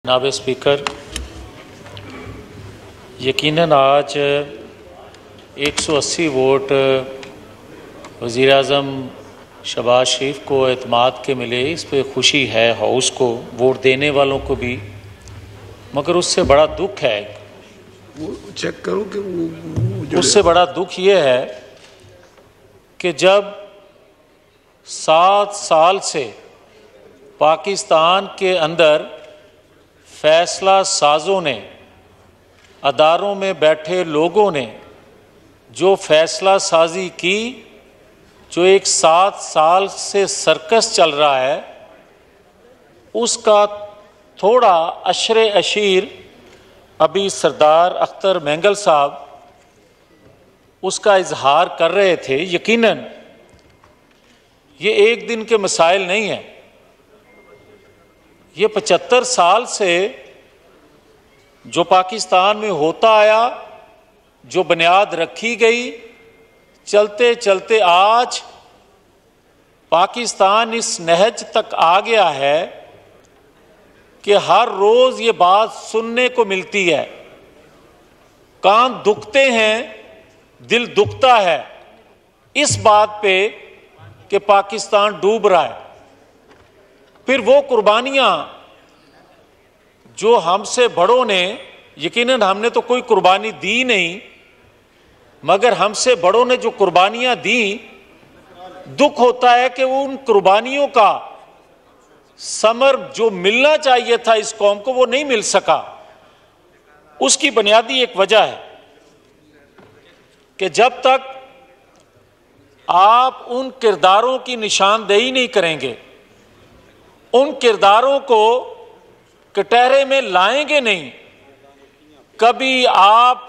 जनाब स्पीकर, यकीनन आज 180 वोट वज़ीर आज़म शहबाज शरीफ को एतमाद के मिले। इस पर खुशी है हाउस को, वोट देने वालों को भी, मगर उससे बड़ा दुख है, वो चेक करो कि वो उससे बड़ा दुख ये है कि जब 7 साल से पाकिस्तान के अंदर फैसला साजों ने, अदारों में बैठे लोगों ने जो फैसला साजी की, जो एक 7 साल से सर्कस चल रहा है, उसका थोड़ा अशरे अशीर अभी सरदार अख्तर मैंगल साहब उसका इजहार कर रहे थे। यकीनन ये एक दिन के मसाइल नहीं है, ये 75 साल से जो पाकिस्तान में होता आया, जो बुनियाद रखी गई, चलते चलते आज पाकिस्तान इस नहज तक आ गया है कि हर रोज ये बात सुनने को मिलती है। कान दुखते हैं, दिल दुखता है इस बात पे कि पाकिस्तान डूब रहा है। फिर वो कुर्बानियां जो हमसे बड़ों ने, यकीनन हमने तो कोई कुर्बानी दी नहीं, मगर हमसे बड़ों ने जो कुर्बानियां दी, दुख होता है कि उन कुर्बानियों का समर जो मिलना चाहिए था इस कौम को, वो नहीं मिल सका। उसकी बुनियादी एक वजह है कि जब तक आप उन किरदारों की निशानदेही नहीं करेंगे, उन किरदारों को कटहरे में लाएंगे नहीं, कभी आप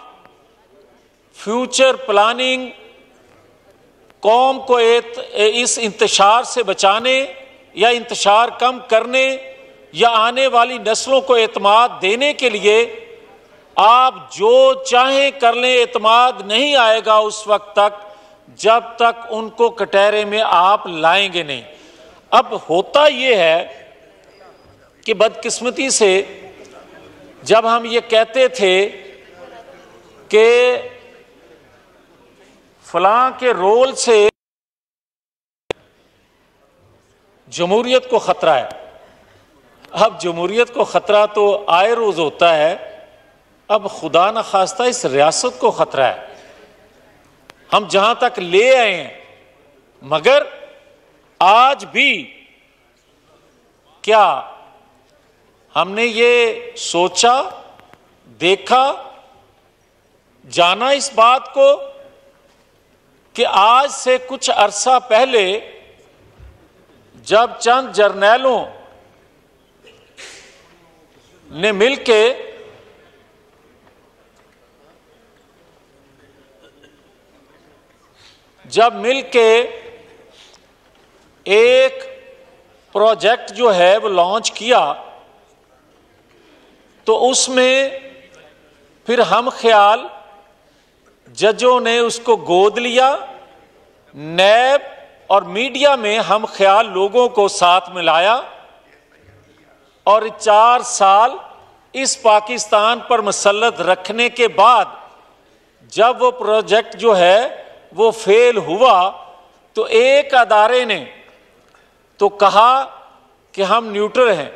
फ्यूचर प्लानिंग, कौम को इस इंतशार से बचाने या इंतशार कम करने या आने वाली नस्लों को एतमाद देने के लिए आप जो चाहें कर लें, एतमाद नहीं आएगा उस वक्त तक जब तक उनको कटहरे में आप लाएंगे नहीं। अब होता ये है कि बदकिस्मती से जब हम ये कहते थे कि फलां के रोल से जमहूरियत को खतरा है, अब जमहूरियत को खतरा तो आए रोज होता है, अब खुदा न खास्ता इस रियासत को खतरा है। हम जहां तक ले आए हैं, मगर आज भी क्या हमने ये सोचा, देखा, जाना इस बात को कि आज से कुछ अरसा पहले जब चंद जर्नैलों ने मिलके एक प्रोजेक्ट जो है वो लॉन्च किया, तो उसमें फिर हम ख्याल जजों ने उसको गोद लिया, नैब और मीडिया में हम ख्याल लोगों को साथ मिलाया, और 4 साल इस पाकिस्तान पर मसल्लत रखने के बाद जब वो प्रोजेक्ट जो है वो फेल हुआ, तो एक अदारे ने तो कहा कि हम न्यूट्रल हैं,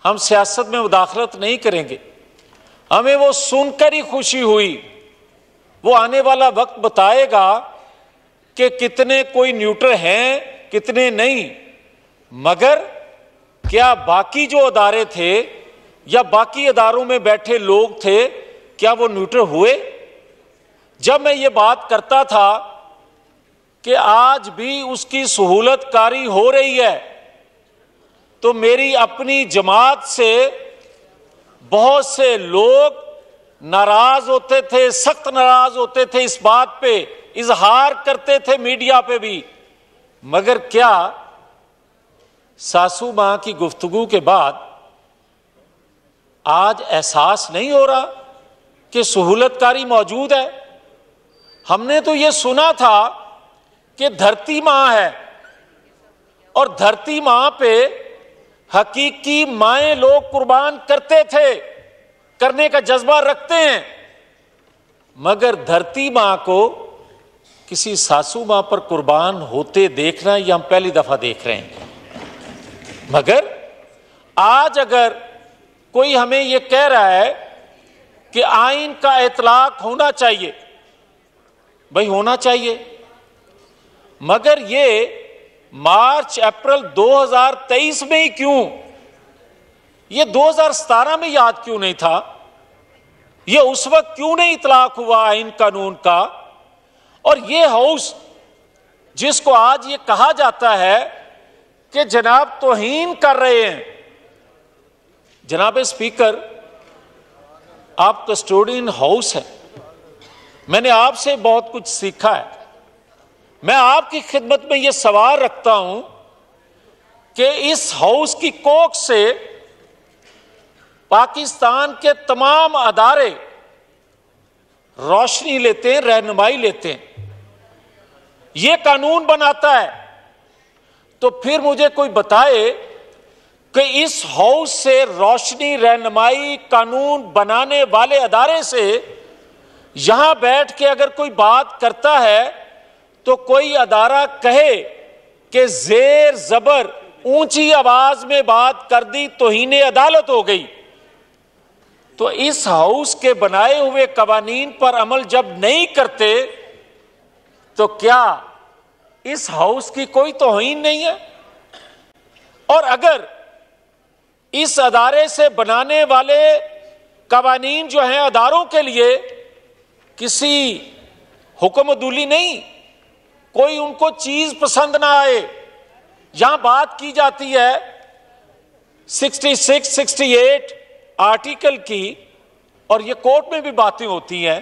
हम सियासत में मुदाखलत नहीं करेंगे। हमें वो सुनकर ही खुशी हुई। वो आने वाला वक्त बताएगा कि कितने कोई न्यूट्रल हैं, कितने नहीं, मगर क्या बाकी जो अदारे थे या बाकी अदारों में बैठे लोग थे, क्या वो न्यूट्रल हुए? जब मैं ये बात करता था कि आज भी उसकी सहूलतकारी हो रही है, तो मेरी अपनी जमात से बहुत से लोग नाराज होते थे, सख्त नाराज होते थे, इस बात पे इजहार करते थे मीडिया पे भी। मगर क्या सासू मां की गुफ्तगू के बाद आज एहसास नहीं हो रहा कि सहूलतकारी मौजूद है? हमने तो ये सुना था कि धरती मां है, और धरती मां पे हकीकी माएं लोग कुर्बान करते थे, करने का जज्बा रखते हैं, मगर धरती मां को किसी सासू मां पर कुर्बान होते देखना ये हम पहली दफा देख रहे हैं। मगर आज अगर कोई हमें ये कह रहा है कि आइन का इतलाक होना चाहिए, भाई होना चाहिए, मगर ये मार्च अप्रैल 2023 में ही क्यों, ये 2017 में याद क्यों नहीं था, ये उस वक्त क्यों नहीं इतलाक हुआ आइन कानून का। और ये हाउस जिसको आज ये कहा जाता है कि जनाब तौहीन कर रहे हैं, जनाब स्पीकर आप कस्टोडियन हाउस है, मैंने आपसे बहुत कुछ सीखा है। मैं आपकी खिदमत में यह सवाल रखता हूं कि इस हाउस की कोख से पाकिस्तान के तमाम अदारे रोशनी लेते हैं, रहनुमाई लेते हैं, यह कानून बनाता है, तो फिर मुझे कोई बताए कि इस हाउस से रोशनी, रहनुमाई, कानून बनाने वाले अदारे से यहां बैठ के अगर कोई बात करता है तो कोई अदारा कहे कि जेर जबर ऊंची आवाज में बात कर दी तौहीन अदालत हो गई, तो इस हाउस के बनाए हुए कवानीन पर अमल जब नहीं करते तो क्या इस हाउस की कोई तौहीन नहीं है? और अगर इस अदारे से बनाने वाले कवानीन जो हैं अदारों के लिए किसी हुक्मदुली नहीं, कोई उनको चीज पसंद ना आए, यहां बात की जाती है 66, 68 आर्टिकल की, और ये कोर्ट में भी बातें होती हैं,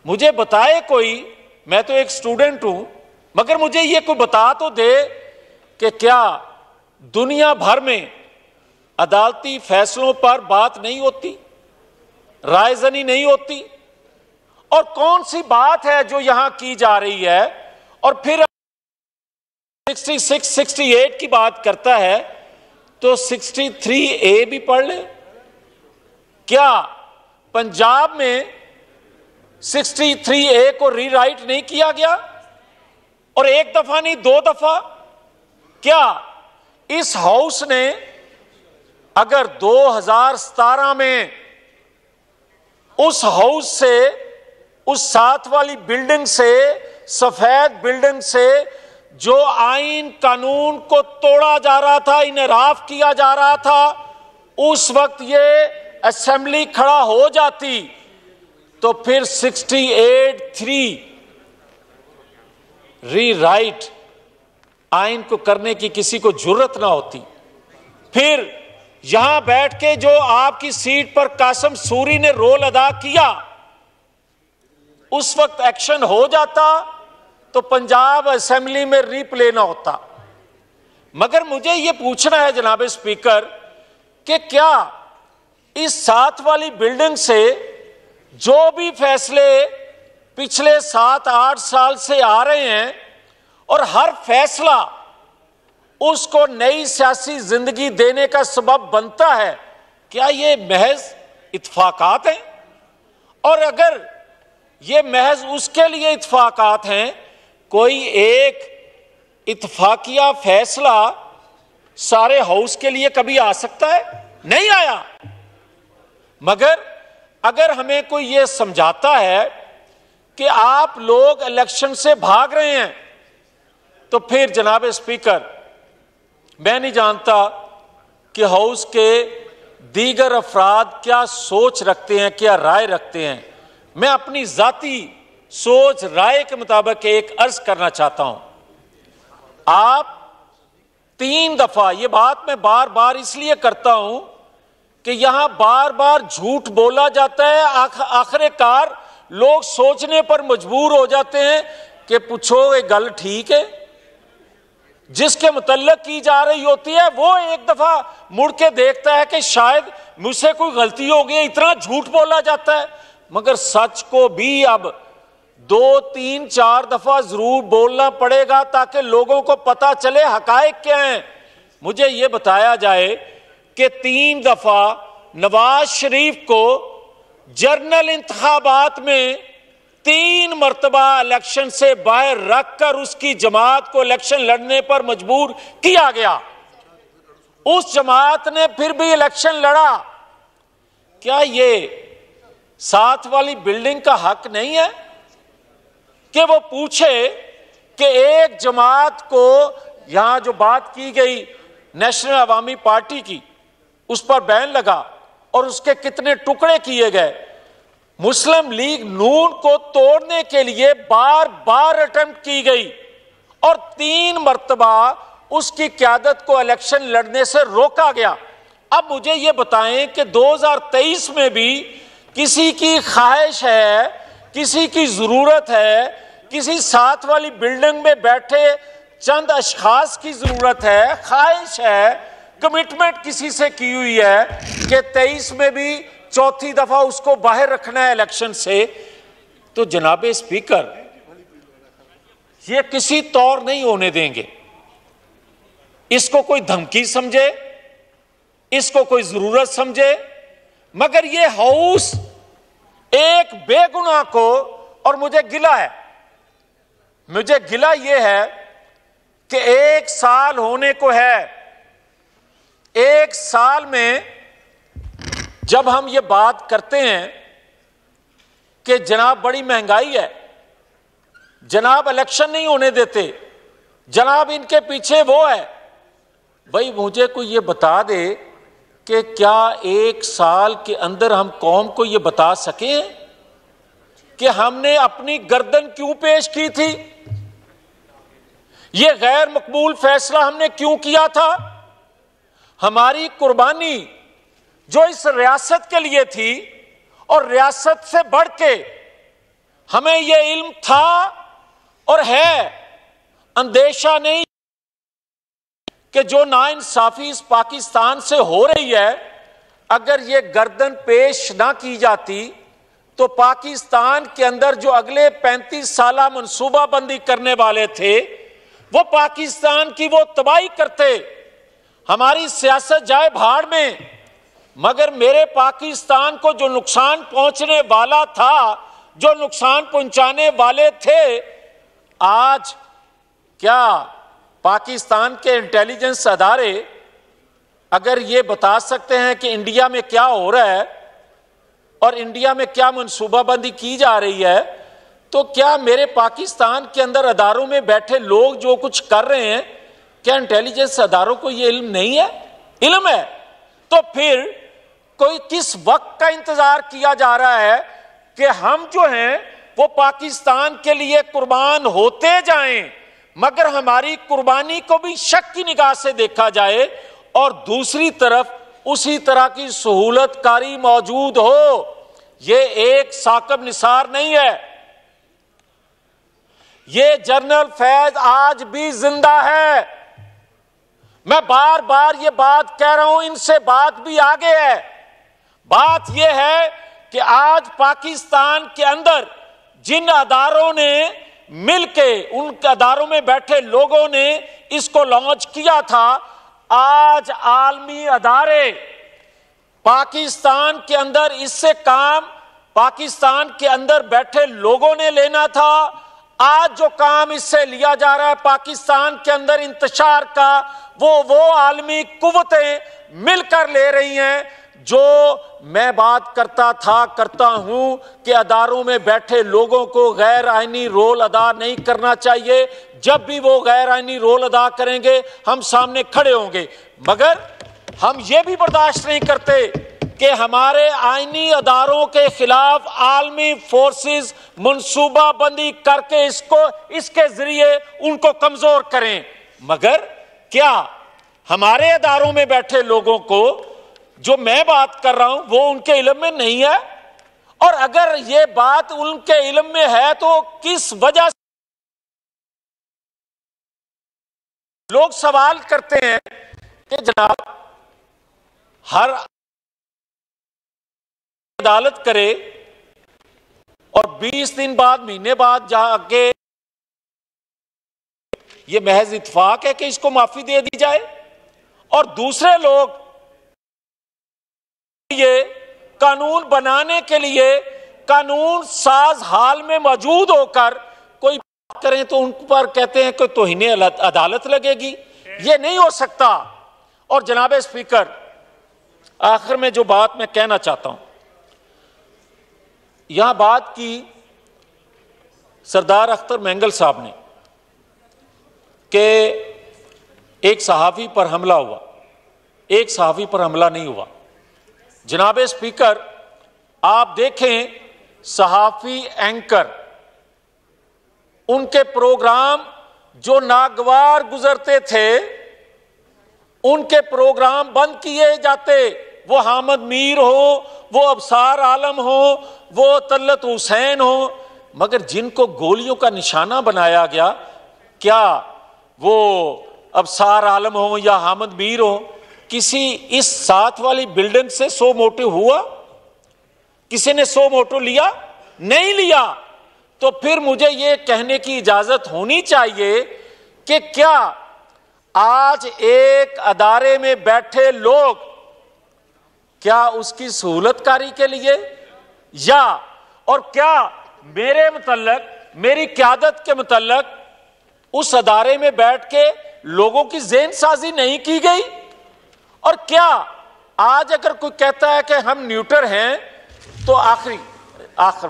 मुझे बताए कोई, मैं तो एक स्टूडेंट हूं, मगर मुझे ये कोई बता तो दे कि क्या दुनिया भर में अदालती फैसलों पर बात नहीं होती, रायजनी नहीं होती, और कौन सी बात है जो यहां की जा रही है? और फिर 66, 68 की बात करता है तो 63A भी पढ़ ले। क्या पंजाब में 63A को रीराइट नहीं किया गया? और एक दफा नहीं, दो दफा। क्या इस हाउस ने अगर 2017 में उस हाउस से, उस साथ वाली बिल्डिंग से, सफेद बिल्डिंग से जो आइन कानून को तोड़ा जा रहा था, इनराफ किया जा रहा था, उस वक्त ये असेंबली खड़ा हो जाती तो फिर 68(3) रीराइट आइन को करने की किसी को जुर्रत ना होती। फिर यहां बैठ के जो आपकी सीट पर कासिम सूरी ने रोल अदा किया, उस वक्त एक्शन हो जाता तो पंजाब असेंबली में रीप्ले ना होता। मगर मुझे यह पूछना है जनाब स्पीकर कि क्या इस साथ वाली बिल्डिंग से जो भी फैसले पिछले 7-8 साल से आ रहे हैं और हर फैसला उसको नई सियासी जिंदगी देने का सबब बनता है, क्या ये महज इत्फाकात हैं? और अगर ये महज उसके लिए इत्फाकात हैं, कोई एक इत्फाकिया फैसला सारे हाउस के लिए कभी आ सकता है? नहीं आया। मगर अगर हमें कोई ये समझाता है कि आप लोग इलेक्शन से भाग रहे हैं, तो फिर जनाब स्पीकर मैं नहीं जानता कि हाउस के दीगर अफराद क्या सोच रखते हैं, क्या राय रखते हैं। मैं अपनी जाती सोच राय के मुताबिक एक अर्ज करना चाहता हूं। आप 3 दफा, ये बात मैं बार बार इसलिए करता हूं कि यहां बार बार झूठ बोला जाता है, आखिरकार लोग सोचने पर मजबूर हो जाते हैं कि पूछो ये गल ठीक है। जिसके मुतल्लक की जा रही होती है वो एक दफा मुड़ के देखता है कि शायद मुझसे कोई गलती हो गई, इतना झूठ बोला जाता है। मगर सच को भी अब 2, 3, 4 दफा जरूर बोलना पड़ेगा ताकि लोगों को पता चले हकायक क्या हैं। मुझे ये बताया जाए कि 3 दफा नवाज शरीफ को जनरल इंतखाबात में 3 मरतबा इलेक्शन से बाहर रखकर उसकी जमात को इलेक्शन लड़ने पर मजबूर किया गया। उस जमात ने फिर भी इलेक्शन लड़ा। क्या ये साथ वाली बिल्डिंग का हक नहीं है कि वो पूछे कि एक जमात को, यहां जो बात की गई नेशनल अवामी पार्टी की, उस पर बैन लगा और उसके कितने टुकड़े किए गए। मुस्लिम लीग नून को तोड़ने के लिए बार बार अटेम्प्ट की गई और 3 मरतबा उसकी क़यादत को इलेक्शन लड़ने से रोका गया। अब मुझे ये बताएं कि 2023 में भी किसी की ख्वाहिश है, किसी की जरूरत है, किसी साथ वाली बिल्डिंग में बैठे चंद अशखास की जरूरत है, ख्वाहिश है, कमिटमेंट किसी से की हुई है कि 23 में भी 4थी दफा उसको बाहर रखना है इलेक्शन से, तो जनाबे स्पीकर ये किसी तौर नहीं होने देंगे। इसको कोई धमकी समझे, इसको कोई जरूरत समझे, मगर ये हाउस एक बेगुनाह को, और मुझे गिला ये है कि 1 साल होने को है। 1 साल में जब हम ये बात करते हैं कि जनाब बड़ी महंगाई है, जनाब इलेक्शन नहीं होने देते, जनाब इनके पीछे वो है, भाई मुझे कोई ये बता दे कि क्या 1 साल के अंदर हम कौम को ये बता सके कि हमने अपनी गर्दन क्यों पेश की थी, ये गैर मकबूल फैसला हमने क्यों किया था। हमारी कुर्बानी जो इस रियासत के लिए थी, और रियासत से बढ़ के हमें यह इल्म था और है, अंदेशा नहीं कि जो नाइंसाफी इस पाकिस्तान से हो रही है, अगर ये गर्दन पेश ना की जाती तो पाकिस्तान के अंदर जो अगले 35 साल मनसूबाबंदी करने वाले थे वो पाकिस्तान की वो तबाही करते, हमारी सियासत जाए भाड़ में। मगर मेरे पाकिस्तान को जो नुकसान पहुंचने वाला था, जो नुकसान पहुंचाने वाले थे, आज क्या पाकिस्तान के इंटेलिजेंस अदारे अगर ये बता सकते हैं कि इंडिया में क्या हो रहा है और इंडिया में क्या मनसूबाबंदी की जा रही है, तो क्या मेरे पाकिस्तान के अंदर अदारों में बैठे लोग जो कुछ कर रहे हैं, क्या इंटेलिजेंस अदारों को ये इल्म नहीं है? इल्म है। तो फिर कोई किस वक्त का इंतजार किया जा रहा है कि हम जो हैं वो पाकिस्तान के लिए कुर्बान होते जाएं, मगर हमारी कुर्बानी को भी शक की निगाह से देखा जाए और दूसरी तरफ उसी तरह की सहूलतकारी मौजूद हो। ये एक साकिब निसार नहीं है, ये जनरल फैज आज भी जिंदा है। मैं बार बार ये बात कह रहा हूं, इनसे बात भी आगे है। बात यह है कि आज पाकिस्तान के अंदर जिन अदारों ने मिलके, उन अदारों में बैठे लोगों ने इसको लॉन्च किया था, आज आलमी अदारे पाकिस्तान के अंदर इससे काम पाकिस्तान के अंदर बैठे लोगों ने लेना था। आज जो काम इससे लिया जा रहा है पाकिस्तान के अंदर इंतशार का, वो आलमी कुव्वतें मिलकर ले रही हैं। जो मैं बात करता हूं कि अदारों में बैठे लोगों को गैर आईनी रोल अदा नहीं करना चाहिए। जब भी वो गैर आईनी रोल अदा करेंगे हम सामने खड़े होंगे, मगर हम ये भी बर्दाश्त नहीं करते कि हमारे आईनी अदारों के खिलाफ आलमी फोर्सेस मनसूबाबंदी करके इसके जरिए उनको कमजोर करें। मगर क्या हमारे अदारों में बैठे लोगों को जो मैं बात कर रहा हूं वो उनके इल्म में नहीं है? और अगर ये बात उनके इल्म में है तो किस वजह से लोग सवाल करते हैं कि जनाब हर अदालत करे और 20 दिन बाद, महीने बाद जाके ये महज इत्तेफाक है कि इसको माफी दे दी जाए? और दूसरे लोग ये कानून बनाने के लिए कानून साज हाल में मौजूद होकर कोई बात करें तो उन पर कहते हैं कि तौहीने अदालत लगेगी। ये नहीं हो सकता। और जनाब स्पीकर, आखिर में जो बात मैं कहना चाहता हूं, यहां बात की सरदार अख्तर मेंगल साहब ने कि एक सहाफ़ी पर हमला हुआ। एक सहाफ़ी पर हमला नहीं हुआ। जनाब स्पीकर, आप देखें सहाफ़ी एंकर, उनके प्रोग्राम जो नागवार गुजरते थे उनके प्रोग्राम बंद किए जाते। वो हामिद मीर हो, वो अबसार आलम हो, वो तल्लत हुसैन हो, मगर जिनको गोलियों का निशाना बनाया गया, क्या वो अबसार आलम हो या हामिद मीर हो, किसी इस साथ वाली बिल्डिंग से 100 मोटिव हुआ? किसी ने 100 मोटिव लिया? नहीं लिया। तो फिर मुझे यह कहने की इजाजत होनी चाहिए कि क्या आज एक अदारे में बैठे लोग क्या उसकी सहूलतकारी के लिए या और क्या मेरे मुतल्लक, मेरी क़यादत के मुतल्लक उस अदारे में बैठ के लोगों की ज़हन साजी नहीं की गई? और क्या आज अगर कोई कहता है कि हम न्यूट्रल हैं, तो आखिर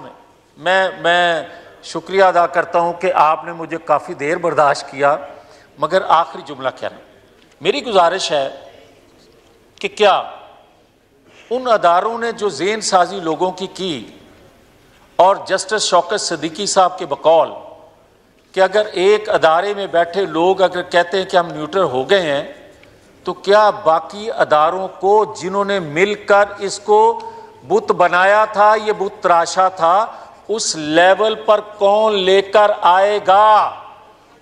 में मैं शुक्रिया अदा करता हूं कि आपने मुझे काफ़ी देर बर्दाश्त किया, मगर आखिरी जुमला कह रहा हूं। मेरी गुजारिश है कि क्या उन अदारों ने जो ज़हन साजी लोगों की और जस्टिस शौकत सिद्दीकी साहब के बकौल कि अगर एक अदारे में बैठे लोग अगर कहते हैं कि हम न्यूट्रल हो गए हैं, तो क्या बाकी अदारों को जिन्होंने मिलकर इसको बुत बनाया था, ये बुत तराशा था, उस लेवल पर कौन लेकर आएगा?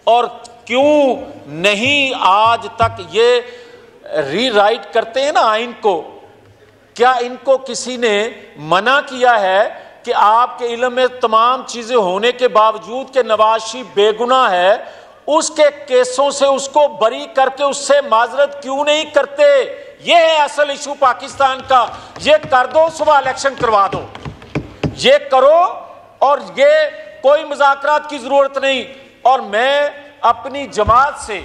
और क्यों नहीं आज तक ये रीराइट करते हैं ना आइन को, क्या इनको किसी ने मना किया है कि आपके इल्म में तमाम चीजें होने के बावजूद कि नवाज शरीफ बेगुनाह है, उसके केसों से उसको बरी करके उससे माजरत क्यों नहीं करते? ये है असल इशू पाकिस्तान का। ये कर दो, सुबह इलेक्शन करवा दो, ये करो, और ये कोई मुज़ाकरात की जरूरत नहीं। और मैं अपनी जमात से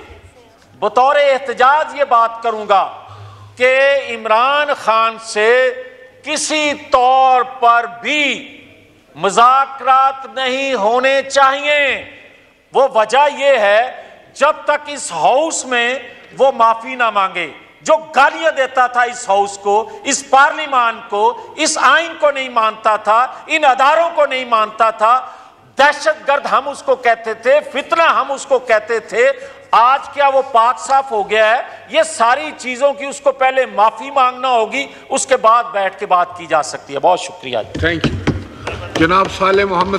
बतौर एहतजाज ये बात करूंगा कि इमरान खान से किसी तौर पर भी मुज़ाकरात नहीं होने चाहिए। वो वजह यह है, जब तक इस हाउस में वो माफी ना मांगे, जो गालियां देता था इस हाउस को, इस पार्लिमान को, इस आइन को नहीं मानता था, इन अदारों को नहीं मानता था, दहशतगर्द हम उसको कहते थे, फितना हम उसको कहते थे। आज क्या वो पाक साफ हो गया है? ये सारी चीजों की उसको पहले माफी मांगना होगी, उसके बाद बैठ के बात की जा सकती है। बहुत शुक्रिया। Thank you. जनाब साले मोहम्मद